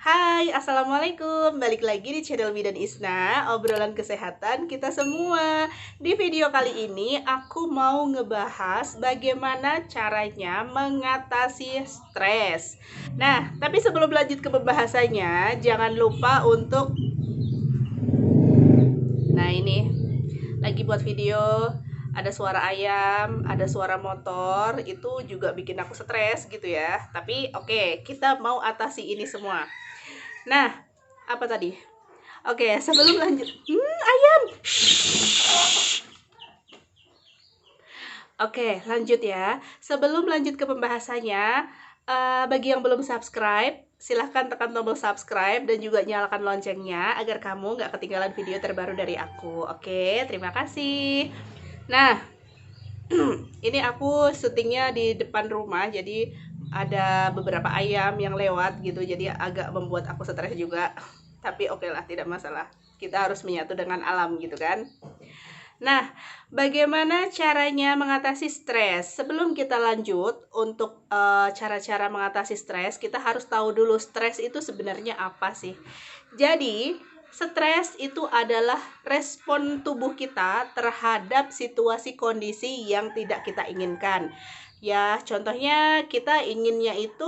Hai, Assalamualaikum. Balik lagi di channel Bidan Isna, obrolan kesehatan kita semua. Di video kali ini aku mau ngebahas bagaimana caranya mengatasi stres. Nah, tapi sebelum lanjut ke pembahasannya, jangan lupa untuk Nah, ini lagi buat video, ada suara ayam, ada suara motor, itu juga bikin aku stres gitu ya. Tapi oke, kita mau atasi ini semua. Nah, apa tadi? Oke, sebelum lanjut, ayam. Oke, lanjut ya. Sebelum lanjut ke pembahasannya, bagi yang belum subscribe, silahkan tekan tombol subscribe dan juga nyalakan loncengnya agar kamu nggak ketinggalan video terbaru dari aku. Oke, terima kasih. Nah, ini aku syutingnya di depan rumah, jadi ada beberapa ayam yang lewat gitu, jadi agak membuat aku stres juga. Tapi oke lah, tidak masalah. Kita harus menyatu dengan alam gitu kan. Nah, bagaimana caranya mengatasi stres? Sebelum kita lanjut untuk cara-cara mengatasi stres, kita harus tahu dulu stres itu sebenarnya apa sih. Jadi, stres itu adalah respon tubuh kita terhadap situasi kondisi yang tidak kita inginkan. Ya, contohnya kita inginnya itu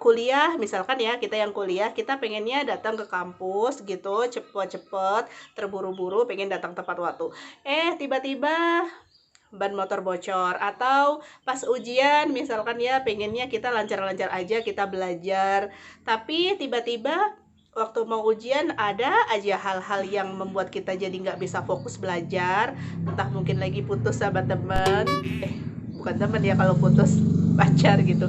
kuliah, misalkan ya, kita yang kuliah, kita pengennya datang ke kampus gitu, cepet-cepet, terburu-buru, pengen datang tepat waktu. Tiba-tiba ban motor bocor, atau pas ujian misalkan ya pengennya kita lancar-lancar aja kita belajar, tapi tiba-tiba waktu mau ujian ada aja hal-hal yang membuat kita jadi nggak bisa fokus belajar, entah mungkin lagi putus sama teman, bukan teman ya kalau putus, pacar gitu,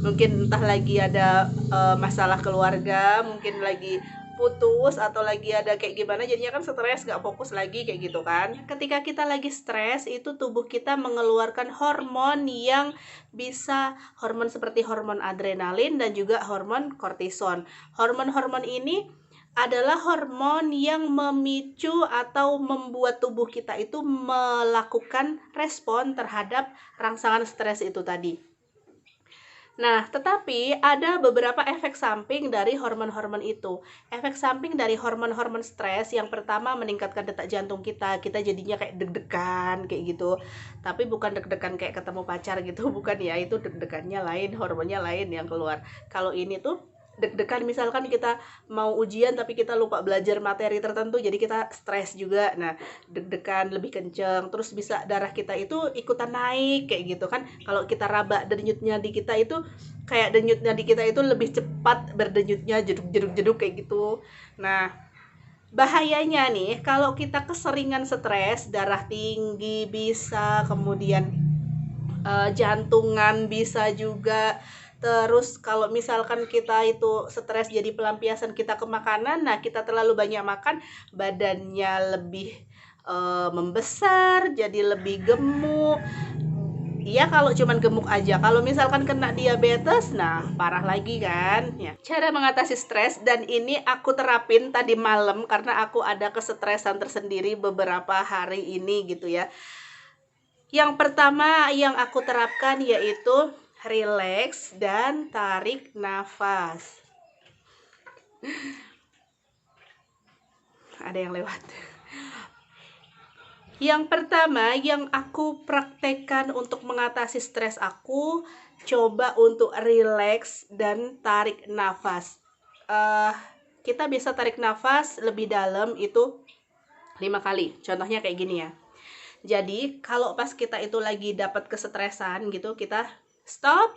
mungkin entah lagi ada masalah keluarga, mungkin lagi putus atau lagi ada kayak gimana, jadinya kan stres, nggak fokus lagi kayak gitu kan. Ketika kita lagi stres, itu tubuh kita mengeluarkan hormon yang bisa, hormon seperti hormon adrenalin dan juga hormon kortison. Hormon-hormon ini adalah hormon yang memicu atau membuat tubuh kita itu melakukan respon terhadap rangsangan stres itu tadi. Nah, tetapi ada beberapa efek samping dari hormon-hormon itu. Efek samping dari hormon-hormon stres, yang pertama meningkatkan detak jantung kita. Kita jadinya kayak deg-degan kayak gitu. Tapi bukan deg-degan kayak ketemu pacar gitu, bukan ya. Itu deg-degannya lain, hormonnya lain yang keluar. Kalau ini tuh deg-degan, misalkan kita mau ujian tapi kita lupa belajar materi tertentu, jadi kita stres juga. Nah, deg-degan lebih kenceng, terus bisa darah kita itu ikutan naik kayak gitu kan. Kalau kita raba denyutnya di kita itu, kayak denyutnya di kita itu lebih cepat berdenyutnya, jeduk-jeduk kayak gitu. Nah, bahayanya nih kalau kita keseringan stres, darah tinggi bisa, kemudian jantungan bisa juga. Terus kalau misalkan kita itu stres, jadi pelampiasan kita ke makanan. Nah, kita terlalu banyak makan, badannya lebih membesar, jadi lebih gemuk. Iya, kalau cuman gemuk aja. Kalau misalkan kena diabetes, nah parah lagi kan. Ya. Cara mengatasi stres, dan ini aku terapin tadi malam karena aku ada kesetresan tersendiri beberapa hari ini gitu ya. Yang pertama yang aku terapkan yaitu relax dan tarik nafas. Ada yang lewat. Yang pertama yang aku praktekkan untuk mengatasi stres aku, coba untuk relax dan tarik nafas. Kita bisa tarik nafas lebih dalam itu 5 kali. Contohnya kayak gini ya. Jadi kalau pas kita itu lagi dapat kesetresan gitu, kita stop,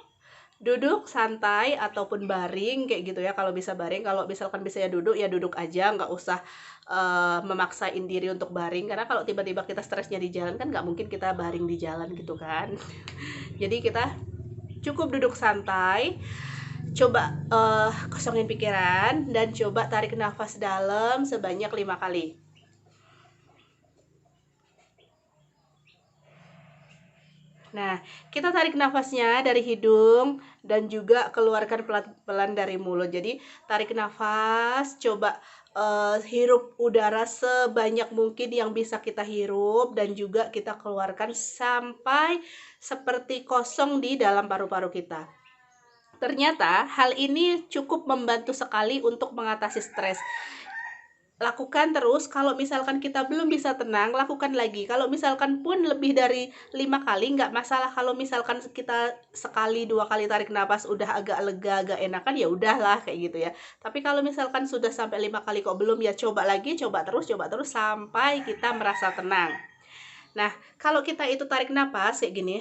duduk santai ataupun baring kayak gitu ya. Kalau bisa baring, kalau misalkan bisa ya duduk aja, nggak usah memaksain diri untuk baring, karena kalau tiba-tiba kita stresnya di jalan kan nggak mungkin kita baring di jalan gitu kan. Jadi kita cukup duduk santai, coba kosongin pikiran, dan coba tarik nafas dalam sebanyak 5 kali. Nah, kita tarik nafasnya dari hidung dan juga keluarkan pelan-pelan dari mulut. Jadi, tarik nafas, coba hirup udara sebanyak mungkin yang bisa kita hirup, dan juga kita keluarkan sampai seperti kosong di dalam paru-paru kita. Ternyata hal ini cukup membantu sekali untuk mengatasi stres. Lakukan terus, kalau misalkan kita belum bisa tenang, lakukan lagi. Kalau misalkan pun lebih dari 5 kali, nggak masalah. Kalau misalkan kita sekali, 2 kali tarik nafas udah agak lega, agak enakan, ya udahlah kayak gitu ya. Tapi kalau misalkan sudah sampai 5 kali kok belum, ya coba lagi, coba terus sampai kita merasa tenang. Nah, kalau kita itu tarik nafas kayak gini.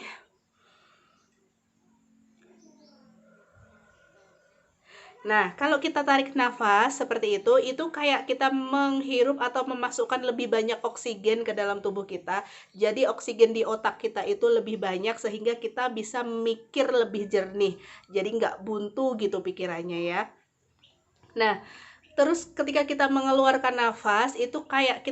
Nah, kalau kita tarik nafas seperti itu kayak kita menghirup atau memasukkan lebih banyak oksigen ke dalam tubuh kita. Jadi oksigen di otak kita itu lebih banyak sehingga kita bisa mikir lebih jernih. Jadi nggak buntu gitu pikirannya ya. Nah, terus ketika kita mengeluarkan nafas itu kayak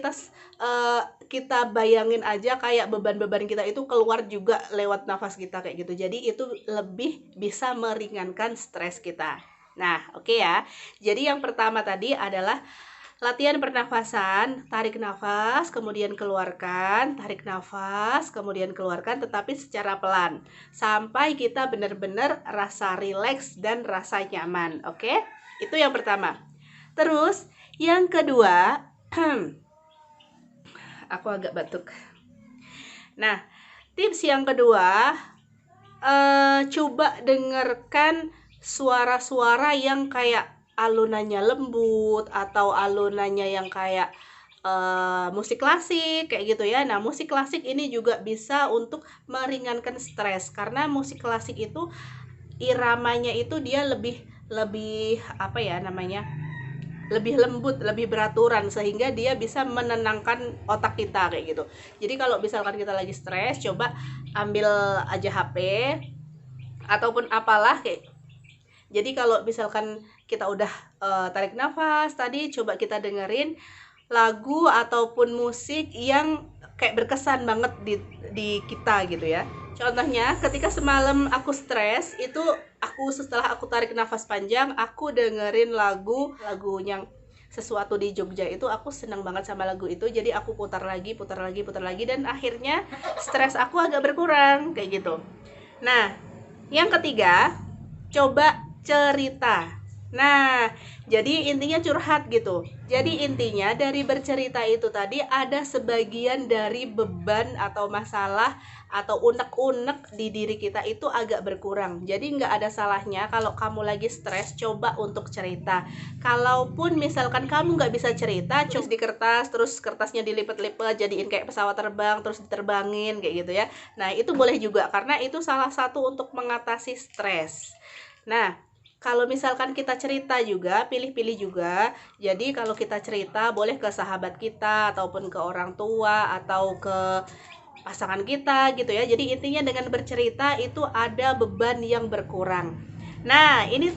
kita bayangin aja kayak beban-beban kita itu keluar juga lewat nafas kita kayak gitu. Jadi itu lebih bisa meringankan stres kita. Nah, oke ya. Jadi yang pertama tadi adalah latihan pernafasan, tarik nafas, kemudian keluarkan, tarik nafas, kemudian keluarkan, tetapi secara pelan. Sampai kita benar-benar rasa rileks dan rasa nyaman, oke? Itu yang pertama. Terus, yang kedua, aku agak batuk. Nah, tips yang kedua, coba dengarkan suara-suara yang kayak alunannya lembut atau alunannya yang kayak musik klasik kayak gitu ya. Nah, musik klasik ini juga bisa untuk meringankan stres karena musik klasik itu iramanya itu dia lebih apa ya namanya? Lebih lembut, lebih beraturan sehingga dia bisa menenangkan otak kita kayak gitu. Jadi kalau misalkan kita lagi stres, coba ambil aja HP ataupun apalah kayak. Jadi kalau misalkan kita udah tarik nafas tadi, coba kita dengerin lagu ataupun musik yang kayak berkesan banget di kita gitu ya. Contohnya ketika semalam aku stres itu setelah aku tarik nafas panjang, aku dengerin lagu yang sesuatu di Jogja itu, aku senang banget sama lagu itu, jadi aku putar lagi dan akhirnya stres aku agak berkurang kayak gitu. Nah, yang ketiga, coba cerita. Nah, jadi intinya curhat gitu. Jadi intinya dari bercerita itu tadi ada sebagian dari beban atau masalah atau unek-unek di diri kita itu agak berkurang. Jadi nggak ada salahnya kalau kamu lagi stres, coba untuk cerita. Kalaupun misalkan kamu nggak bisa cerita, tulis di kertas, terus kertasnya dilipat-lipat, jadiin kayak pesawat terbang, terus diterbangin kayak gitu ya. Nah, itu boleh juga karena itu salah satu untuk mengatasi stres. Nah, kalau misalkan kita cerita juga, pilih-pilih juga. Jadi kalau kita cerita boleh ke sahabat kita ataupun ke orang tua atau ke pasangan kita gitu ya. Jadi intinya dengan bercerita itu ada beban yang berkurang. Nah, ini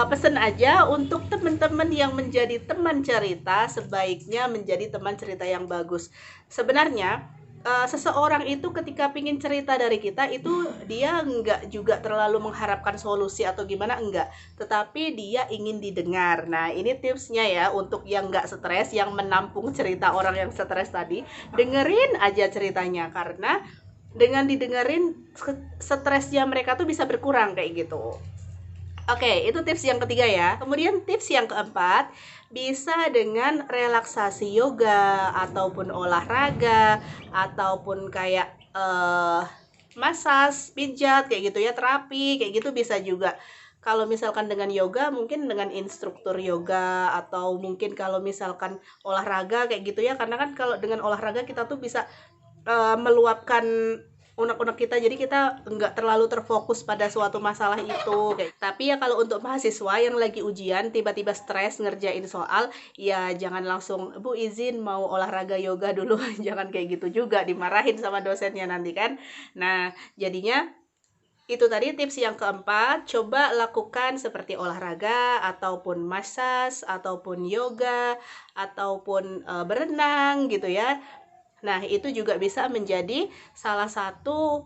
pesen aja untuk teman-teman yang menjadi teman cerita, sebaiknya menjadi teman cerita yang bagus. Sebenarnya seseorang itu ketika pingin cerita dari kita itu dia enggak juga terlalu mengharapkan solusi atau gimana, enggak, tetapi dia ingin didengar. Nah, ini tipsnya ya untuk yang enggak stres, yang menampung cerita orang yang stres tadi, dengerin aja ceritanya karena dengan didengerin stresnya mereka tuh bisa berkurang kayak gitu. Oke, itu tips yang ketiga ya. Kemudian tips yang keempat, bisa dengan relaksasi yoga ataupun olahraga ataupun kayak massage, pijat kayak gitu ya, terapi kayak gitu bisa juga. Kalau misalkan dengan yoga mungkin dengan instruktur yoga atau mungkin kalau misalkan olahraga kayak gitu ya, karena kan kalau dengan olahraga kita tuh bisa meluapkan unek-unek kita, jadi kita nggak terlalu terfokus pada suatu masalah itu kayak. Tapi ya kalau untuk mahasiswa yang lagi ujian tiba-tiba stres ngerjain soal, ya jangan langsung Bu izin mau olahraga yoga dulu jangan kayak gitu juga, dimarahin sama dosennya nanti kan. Nah, jadinya itu tadi tips yang keempat, coba lakukan seperti olahraga ataupun massage ataupun yoga ataupun berenang gitu ya. Nah, itu juga bisa menjadi salah satu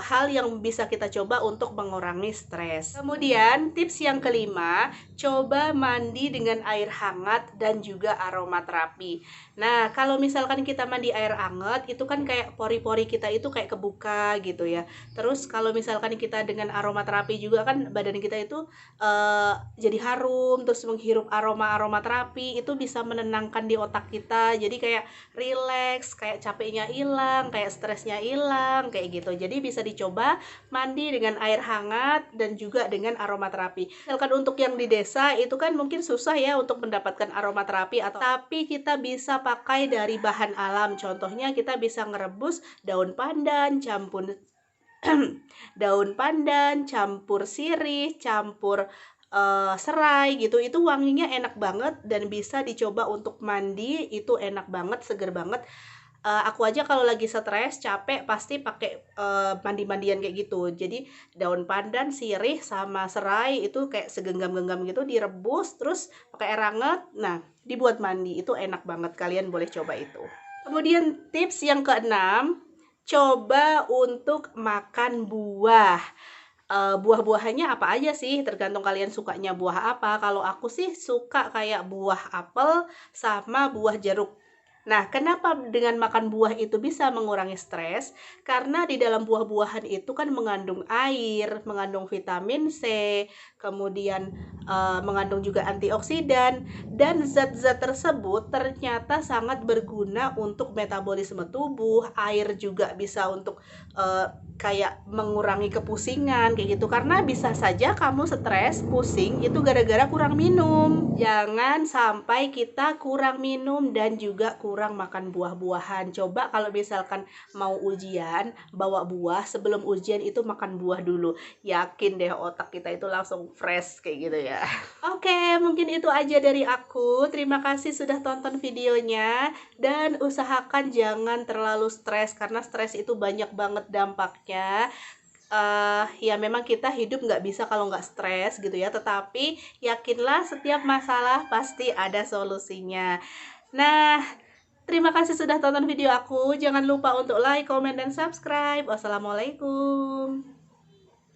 hal yang bisa kita coba untuk mengurangi stres. Kemudian tips yang kelima, coba mandi dengan air hangat dan juga aromaterapi. Nah, kalau misalkan kita mandi air hangat, itu kan kayak pori-pori kita itu kayak kebuka gitu ya. Terus kalau misalkan kita dengan aromaterapi juga kan badan kita itu jadi harum, terus menghirup aroma-aroma terapi itu bisa menenangkan di otak kita. Jadi kayak rileks, kayak capeknya hilang, kayak stresnya hilang, kayak gitu. Jadi bisa dicoba mandi dengan air hangat dan juga dengan aromaterapi. Misalkan untuk yang di desa itu kan mungkin susah ya untuk mendapatkan aromaterapi atau tapi kita bisa pakai dari bahan alam. Contohnya kita bisa ngerebus daun pandan campur daun pandan campur sirih, campur serai gitu. Itu wanginya enak banget dan bisa dicoba untuk mandi, itu enak banget, seger banget. Aku aja kalau lagi stres, capek, pasti pakai mandi-mandian kayak gitu. Jadi daun pandan, sirih, sama serai itu kayak segenggam-genggam gitu direbus, terus pakai air hangat. Nah, dibuat mandi itu enak banget. Kalian boleh coba itu. Kemudian tips yang keenam, coba untuk makan buah. Buah-buahannya apa aja sih? Tergantung kalian sukanya buah apa. Kalau aku sih suka kayak buah apel sama buah jeruk. Nah, kenapa dengan makan buah itu bisa mengurangi stres? Karena di dalam buah-buahan itu kan mengandung air, mengandung vitamin C, kemudian mengandung juga antioksidan, dan zat-zat tersebut ternyata sangat berguna untuk metabolisme tubuh. Air juga bisa untuk kayak mengurangi kepusingan kayak gitu, karena bisa saja kamu stres, pusing itu gara-gara kurang minum. Jangan sampai kita kurang minum dan juga kurang makan buah-buahan. Coba kalau misalkan mau ujian, bawa buah, sebelum ujian itu makan buah dulu. Yakin deh otak kita itu langsung fresh kayak gitu ya. Oke, mungkin itu aja dari aku. Terima kasih sudah tonton videonya dan usahakan jangan terlalu stres karena stres itu banyak banget dampaknya. Ya memang kita hidup nggak bisa kalau nggak stres gitu ya, tetapi yakinlah setiap masalah pasti ada solusinya. Nah, terima kasih sudah tonton video aku. Jangan lupa untuk like, comment, dan subscribe. Wassalamualaikum.